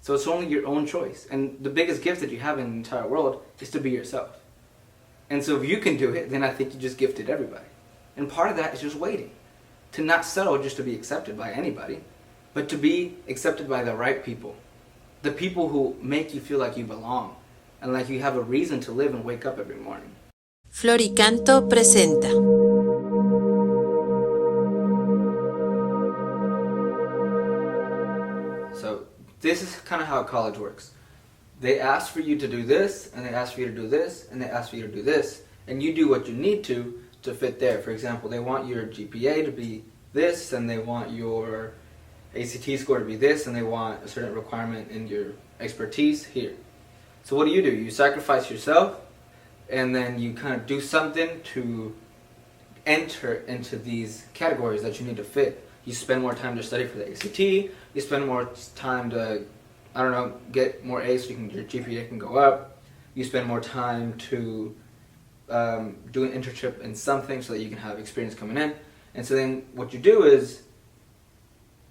So it's only your own choice. And the biggest gift that you have in the entire world is to be yourself. And so if you can do it, then I think you just gifted everybody. And part of that is just waiting. To not settle just to be accepted by anybody, but to be accepted by the right people. The people who make you feel like you belong and like you have a reason to live and wake up every morning. Flor y Canto presenta. So this is kind of how college works. They ask for you to do this, and they ask for you to do this, and they ask for you to do this, and you do what you need to fit there. For example, they want your GPA to be this, and they want your ACT score to be this, and they want a certain requirement in your expertise here. So what do? You sacrifice yourself, and then you kind of do something to enter into these categories that you need to fit. You spend more time to study for the ACT, you spend more time to, get more A's so your GPA can go up. You spend more time to do an internship in something so that you can have experience coming in. And so then what you do is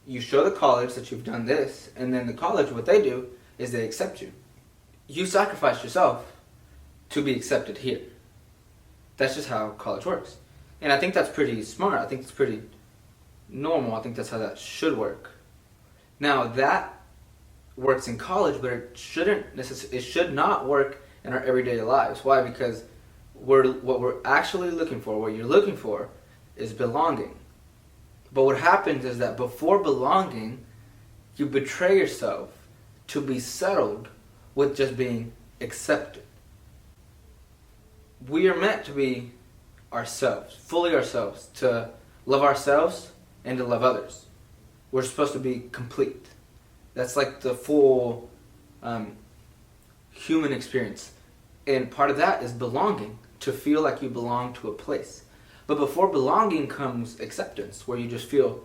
you show the college that you've done this, and then the college, what they do is they accept you. You sacrifice yourself to be accepted here. That's just how college works. And I think that's pretty smart. I think it's pretty normal. I think that's how that should work. Now that works in college, but it should not work in our everyday lives. Why? Because what we're actually looking for, what you're looking for, is belonging. But what happens is that before belonging, you betray yourself to be settled with just being accepted. We are meant to be ourselves, fully ourselves, to love ourselves and to love others. We're supposed to be complete. That's like the full human experience. And part of that is belonging, to feel like you belong to a place. But before belonging comes acceptance, where you just feel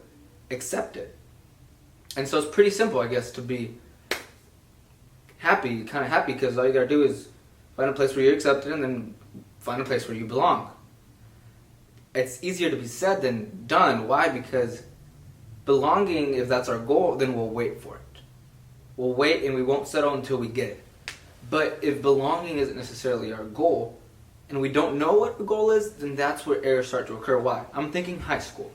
accepted. And so it's pretty simple, I guess, to be happy, kind of happy, because all you gotta do is find a place where you're accepted and then find a place where you belong. It's easier to be said than done. Why? Because belonging, if that's our goal, then we'll wait for it. We'll wait and we won't settle until we get it. But if belonging isn't necessarily our goal, and we don't know what the goal is, then that's where errors start to occur. Why? I'm thinking high school.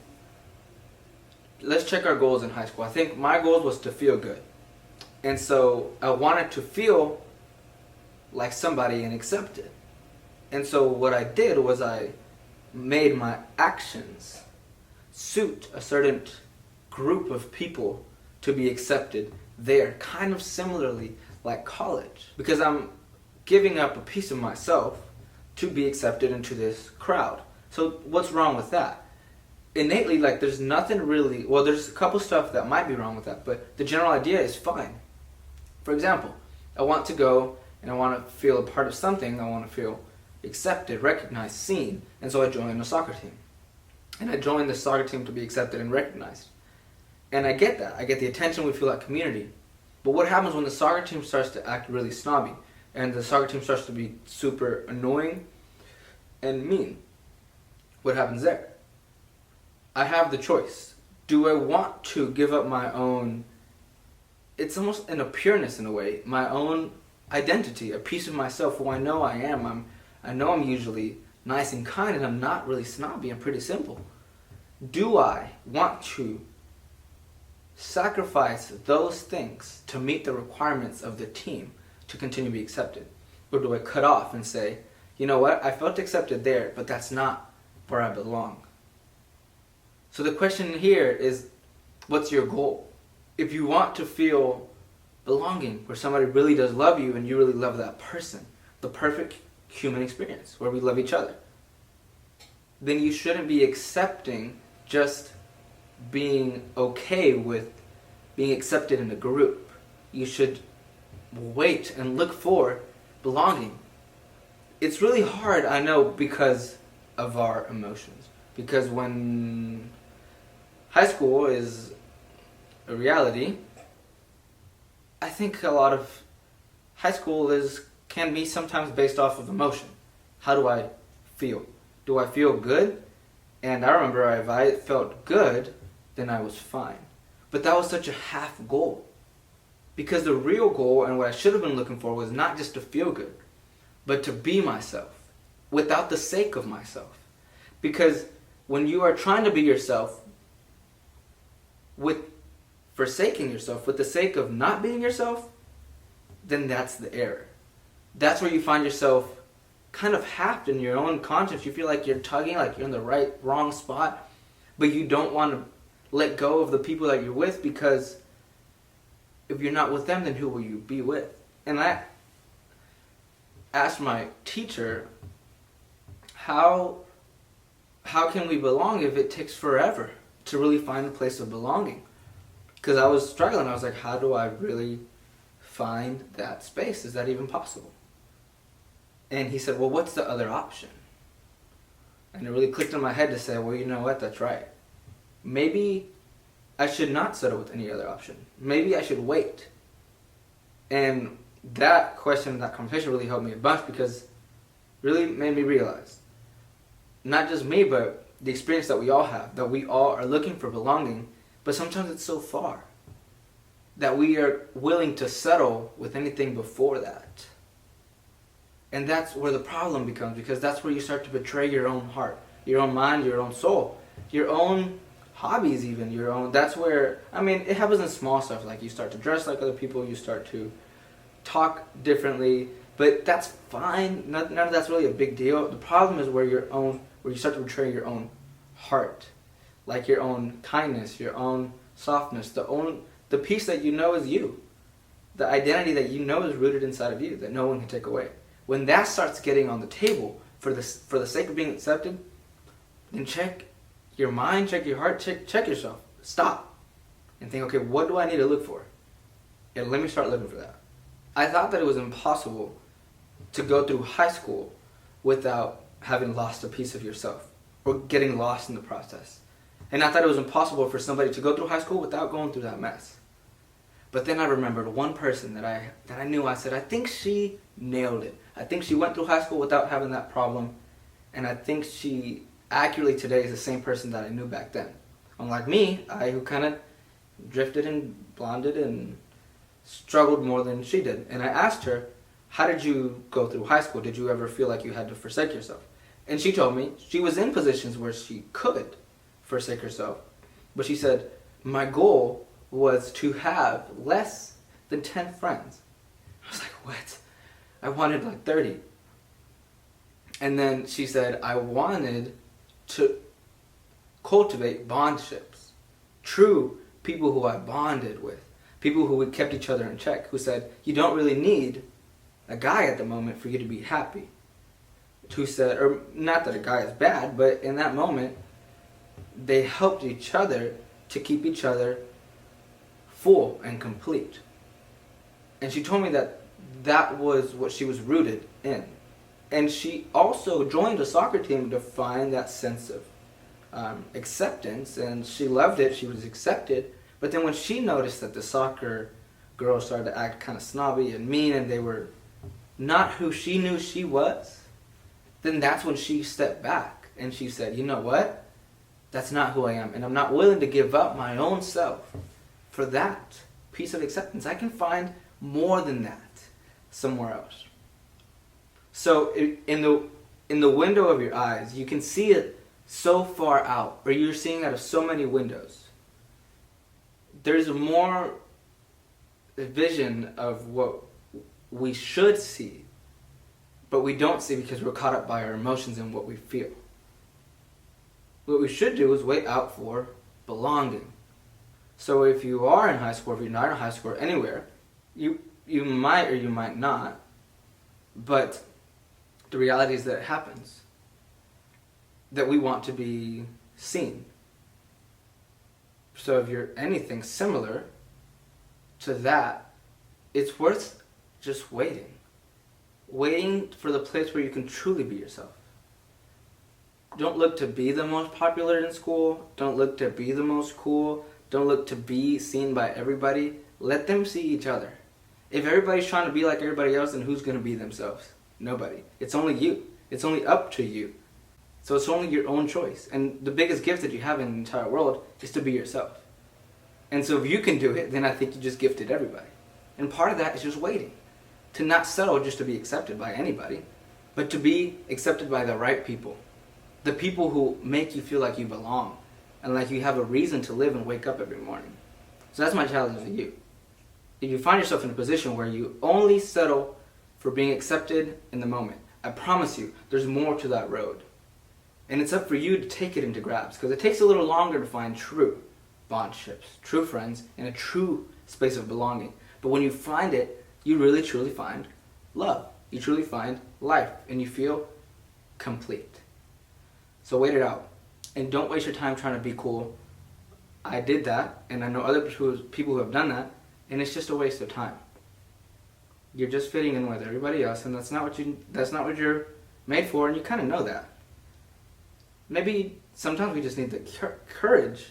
Let's check our goals in high school. I think my goal was to feel good. And so I wanted to feel like somebody and accepted. And so what I did was I made my actions suit a certain group of people to be accepted there, kind of similarly like college. Because I'm giving up a piece of myself to be accepted into this crowd. So what's wrong with that? Innately, there's nothing really, well, there's a couple stuff that might be wrong with that, but the general idea is fine. For example, I want to go and I want to feel a part of something. I want to feel accepted, recognized, seen. And so I joined a soccer team. And I joined the soccer team to be accepted and recognized. And I get that. I get the attention. We feel like community. But what happens when the soccer team starts to act really snobby and the soccer team starts to be super annoying and mean? What happens there? I have the choice. Do I want to give up my own, it's almost an pureness in a way, my own identity, a piece of myself who I know I am. I know I'm usually nice and kind, and I'm not really snobby. I'm pretty simple. Do I want to sacrifice those things to meet the requirements of the team to continue to be accepted? Or do I cut off and say, you know what, I felt accepted there, but that's not where I belong? So the question here is, what's your goal? If you want to feel belonging, where somebody really does love you and you really love that person, the perfect human experience where we love each other, then you shouldn't be accepting just being okay with being accepted in a group. You should wait and look for belonging. It's really hard, I know, because of our emotions. Because when high school is a reality, I think a lot of high school can be sometimes based off of emotion. How do I feel? Do I feel good? And I remember if I felt good, then I was fine. But that was such a half goal. Because the real goal and what I should have been looking for was not just to feel good, but to be myself without the sake of myself. Because when you are trying to be yourself with forsaking yourself with the sake of not being yourself, then that's the error. That's where you find yourself kind of hacked in your own conscience. You feel like you're tugging, like you're in the wrong spot, but you don't want to let go of the people that you're with, because if you're not with them, then who will you be with? And I asked my teacher, how can we belong if it takes forever to really find a place of belonging? Because I was struggling. I was like, how do I really find that space? Is that even possible? And he said, well, what's the other option? And it really clicked in my head to say, well, you know what? That's right. Maybe I should not settle with any other option. Maybe I should wait. And that question, that conversation really helped me a bunch, because it really made me realize, not just me, but the experience that we all have, that we all are looking for belonging, but sometimes it's so far that we are willing to settle with anything before that. And that's where the problem becomes, because that's where you start to betray your own heart, your own mind, your own soul, your own hobbies even, your own. That's where, I mean, it happens in small stuff, like you start to dress like other people, you start to talk differently, but that's fine. None of that's really a big deal. The problem is where you start to betray your own heart, like your own kindness, your own softness, the piece that you know is you, the identity that you know is rooted inside of you, that no one can take away. When that starts getting on the table for the sake of being accepted, then check your mind, check your heart, check yourself. Stop and think, okay, what do I need to look for? And let me start looking for that. I thought that it was impossible to go through high school without having lost a piece of yourself or getting lost in the process. And I thought it was impossible for somebody to go through high school without going through that mess. But then I remembered one person that I knew. I said, I think she nailed it. I think she went through high school without having that problem. And I think she accurately today is the same person that I knew back then. Unlike me, who kind of drifted and blonded and struggled more than she did. And I asked her, how did you go through high school? Did you ever feel like you had to forsake yourself? And she told me she was in positions where she could forsake herself. But she said, my goal was to have less than 10 friends. I was like, what? I wanted like 30. And then she said, I wanted to cultivate bondships. True people who I bonded with. People who kept each other in check. Who said, you don't really need a guy at the moment for you to be happy. Who said, or not that a guy is bad, but in that moment, they helped each other to keep each other full and complete. And she told me that was what she was rooted in. And she also joined a soccer team to find that sense of acceptance, and she loved it. She was accepted. But then when she noticed that the soccer girls started to act kind of snobby and mean, and they were not who she knew she was, then that's when she stepped back and she said, you know what? That's not who I am, and I'm not willing to give up my own self for that piece of acceptance. I can find more than that somewhere else. So in the window of your eyes, you can see it so far out, or you're seeing out of so many windows. There's more vision of what we should see, but we don't see because we're caught up by our emotions and what we feel. What we should do is wait out for belonging. So if you are in high school, if you're not in high school, or anywhere, you might or you might not, but the reality is that it happens. That we want to be seen. So if you're anything similar to that, it's worth just waiting. Waiting for the place where you can truly be yourself. Don't look to be the most popular in school. Don't look to be the most cool. Don't look to be seen by everybody. Let them see each other. If everybody's trying to be like everybody else, then who's going to be themselves? Nobody. It's only you. It's only up to you. So it's only your own choice. And the biggest gift that you have in the entire world is to be yourself. And so if you can do it, then I think you just gifted everybody. And part of that is just waiting. To not settle just to be accepted by anybody, but to be accepted by the right people. The people who make you feel like you belong and like you have a reason to live and wake up every morning. So that's my challenge to you. If you find yourself in a position where you only settle for being accepted in the moment, I promise you, there's more to that road. And it's up for you to take it into grabs, because it takes a little longer to find true bondships, true friends, and a true space of belonging. But when you find it, you really truly find love. You truly find life, and you feel complete. So wait it out. And don't waste your time trying to be cool. I did that, and I know other people who have done that, and it's just a waste of time. You're just fitting in with everybody else, and that's not what you're made for, and you kind of know that. Maybe sometimes we just need the courage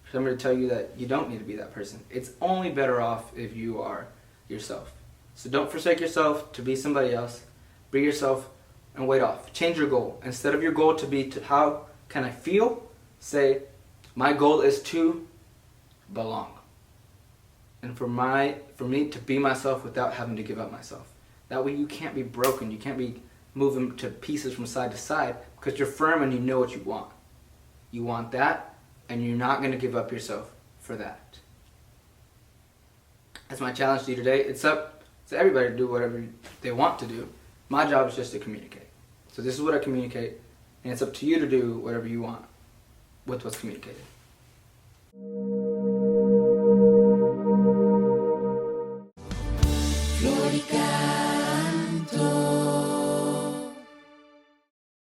for somebody to tell you that you don't need to be that person. It's only better off if you are yourself. So don't forsake yourself to be somebody else. Be yourself and wait off. Change your goal. Instead of your goal to be how can I feel, say, my goal is to belong. And for me to be myself without having to give up myself. That way you can't be broken. You can't be moving to pieces from side to side, because you're firm and you know what you want. You want that, and you're not going to give up yourself for that. That's my challenge to you today. It's up to everybody to do whatever they want to do. My job is just to communicate. So this is what I communicate, and it's up to you to do whatever you want with what's communicated.